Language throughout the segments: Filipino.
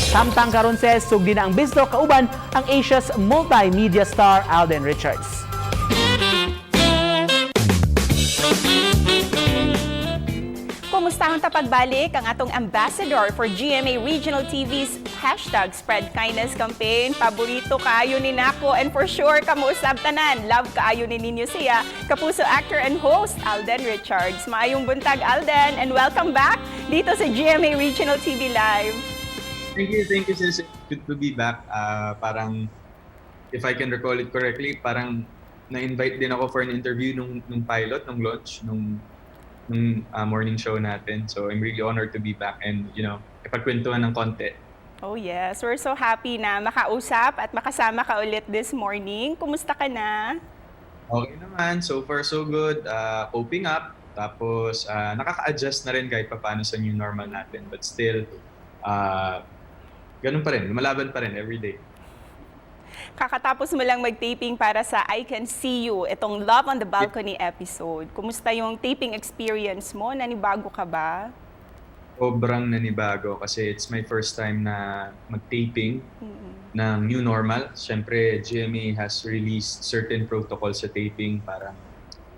Samtang karon ses sugdi na ang bisto kauban ang Asia's Multimedia Star Alden Richards. Kumustahon ta pagbalik ang atong ambassador for GMA Regional TV's #SpreadKindness campaign. Paborito kaayo ni nako and for sure kamuusab tanan. Love kaayo ni ninyo siya, Kapuso Actor and host Alden Richards. Maayong buntag Alden and welcome back dito sa GMA Regional TV Live. Thank you sis. Good to be back. Parang if I can recall it correctly, parang na-invite din ako for an interview nung pilot, nung launch, nung morning show natin. So I'm really honored to be back and, ipagkwentuhan ng konti. Oh yes, we're so happy na makausap at makasama ka ulit this morning. Kumusta ka na? Okay naman, so far so good. Coping up, tapos nakaka-adjust na rin kahit paano sa new normal natin. But still, ganun pa rin, lumalaban pa rin every day. Kakatapos mo lang mag-taping para sa I Can See You, itong Love on the Balcony episode. Kumusta yung taping experience mo? Nanibago ka ba? Sobrang nanibago kasi it's my first time na mag-taping ng new normal. Siyempre, GMA has released certain protocols sa taping. Parang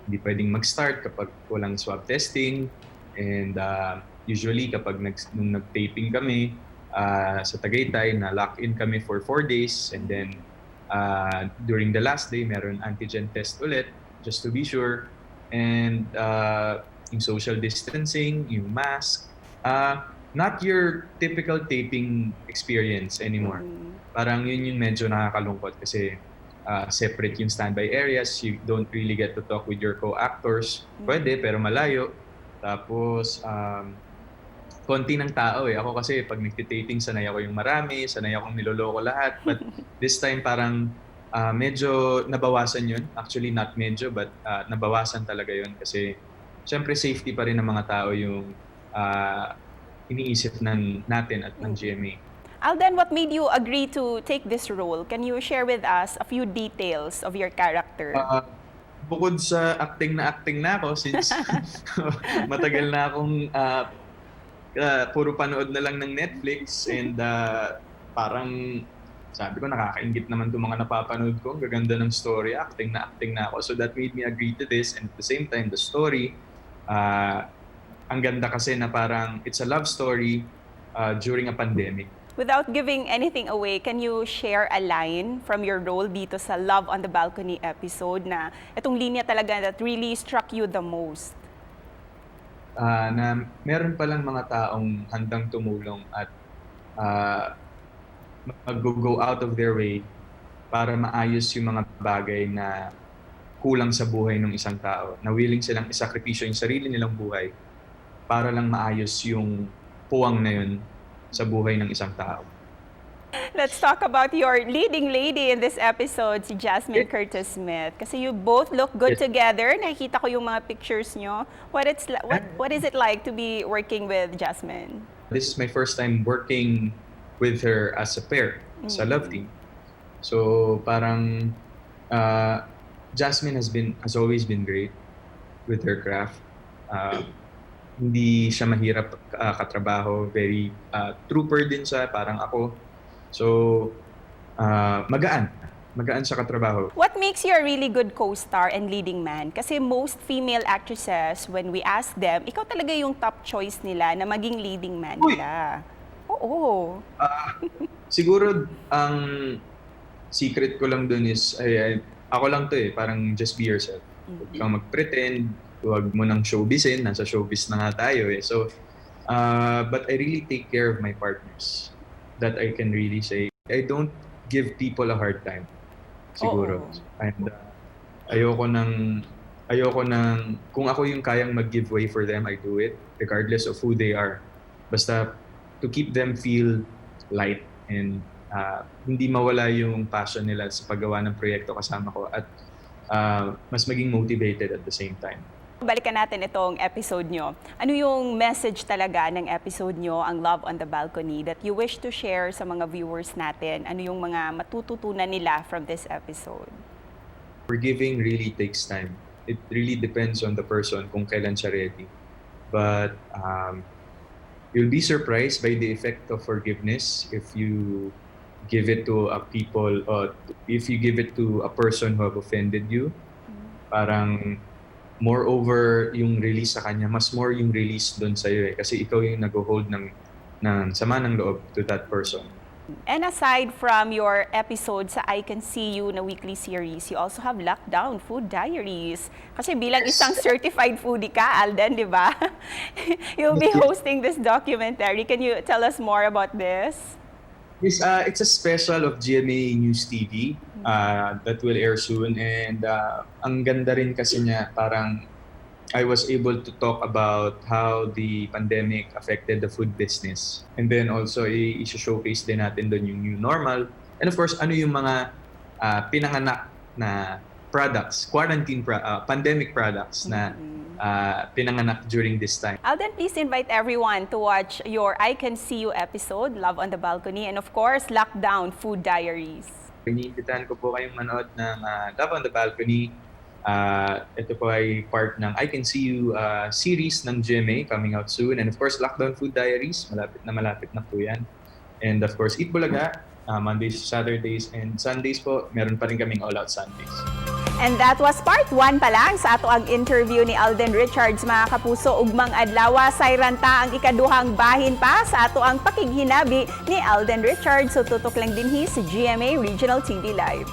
hindi pwedeng mag-start kapag walang swab testing. And usually kapag nung nag-taping kami sa Tagaytay, na-lock-in kami for 4 days. And then during the last day, meron antigen test ulit just to be sure. And yung social distancing, yung mask, not your typical taping experience anymore. Parang yun medyo nakakalungkot kasi separate yung standby areas. You don't really get to talk with your co-actors. Pwede, pero malayo. Tapos, konti ng tao eh. Ako kasi pag nagtitaping, sanay ako yung marami, sanay akong niloloko lahat. But this time parang medyo nabawasan yun. Actually, not medyo, but nabawasan talaga yun. Kasi syempre safety pa rin ng mga tao yung iniisip natin at ng GMA. Alden, what made you agree to take this role? Can you share with us a few details of your character? Bukod sa acting na ako since matagal na akong puro panood na lang ng Netflix and parang sabi ko nakakaingit naman itong mga napapanood ko. Ang gaganda ng story, acting na ako. So that made me agree to this, and at the same time, the story, ang ganda kasi na parang it's a love story during a pandemic. Without giving anything away, can you share a line from your role dito sa Love on the Balcony episode na itong linya talaga that really struck you the most? Na meron palang mga taong handang tumulong at mag-go out of their way para maayos yung mga bagay na kulang sa buhay ng isang tao. Na willing silang isakripisyo yung sarili nilang buhay para lang maayos yung puwang na yun sa buhay ng isang tao. Let's talk about your leading lady in this episode, si Jasmine Curtis Smith. Kasi you both look good together. Nakikita ko yung mga pictures nyo. What is it like to be working with Jasmine? This is my first time working with her as a pair, sa love team. So parang Jasmine has always been great with her craft. Hindi siya mahirap katrabaho. Very trooper din siya, parang ako. So, magaan sa katrabaho. What makes you a really good co-star and leading man? Kasi most female actresses, when we ask them, ikaw talaga yung top choice nila na maging leading man nila. Oo. Siguro, ang secret ko lang dun is, ako lang to parang just be yourself. Huwag kang mag-pretend, huwag mo nang showbizin, nasa showbiz na nga tayo So, but I really take care of my partners. That I can really say. I don't give people a hard time, siguro. And ayoko nang, kung ako yung kayang mag-give way for them, I do it, regardless of who they are. Basta to keep them feel light and hindi mawala yung passion nila sa paggawa ng proyekto kasama ko at mas maging motivated at the same time. Balikan natin itong episode nyo. Ano yung message talaga ng episode nyo, ang Love on the Balcony, that you wish to share sa mga viewers natin? Ano yung mga matututunan nila from this episode? Forgiving really takes time. It really depends on the person kung kailan siya ready. But you'll be surprised by the effect of forgiveness if you give it to a people or if you give it to a person who have offended you. Parang moreover yung release sa kanya, mas more yung release doon sa'yo kasi ikaw yung nag-hold ng sama ng loob to that person. And aside from your episode sa I Can See You na weekly series, you also have Lockdown Food Diaries. Kasi bilang isang certified foodie ka, Alden, di ba? You'll be hosting this documentary. Can you tell us more about this? Yes, it's a special of GMA News TV that will air soon. And ang ganda rin kasi niya, parang I was able to talk about how the pandemic affected the food business. And then also, i-showcase din natin doon yung new normal. And of course, ano yung mga pinanganak na products, pandemic products na pinanganak during this time. Alden, please invite everyone to watch your I Can See You episode, Love on the Balcony, and of course, Lockdown Food Diaries. Iniimbitahan ko po kayong manood ng Love on the Balcony. Ito po ay part ng I Can See You series ng GMA coming out soon. And of course, Lockdown Food Diaries, malapit na po yan. And of course, Eat Bulaga, Mondays, Saturdays, and Sundays po. Meron pa rin kaming All Out Sundays. And that was part 1 pa lang sa ato ang interview ni Alden Richards, mga kapuso. Ugmang adlaw, sayranta ang ikaduhang bahin pa sa ato ang pakighinabi ni Alden Richards. So tutok lang din sa GMA Regional TV Live.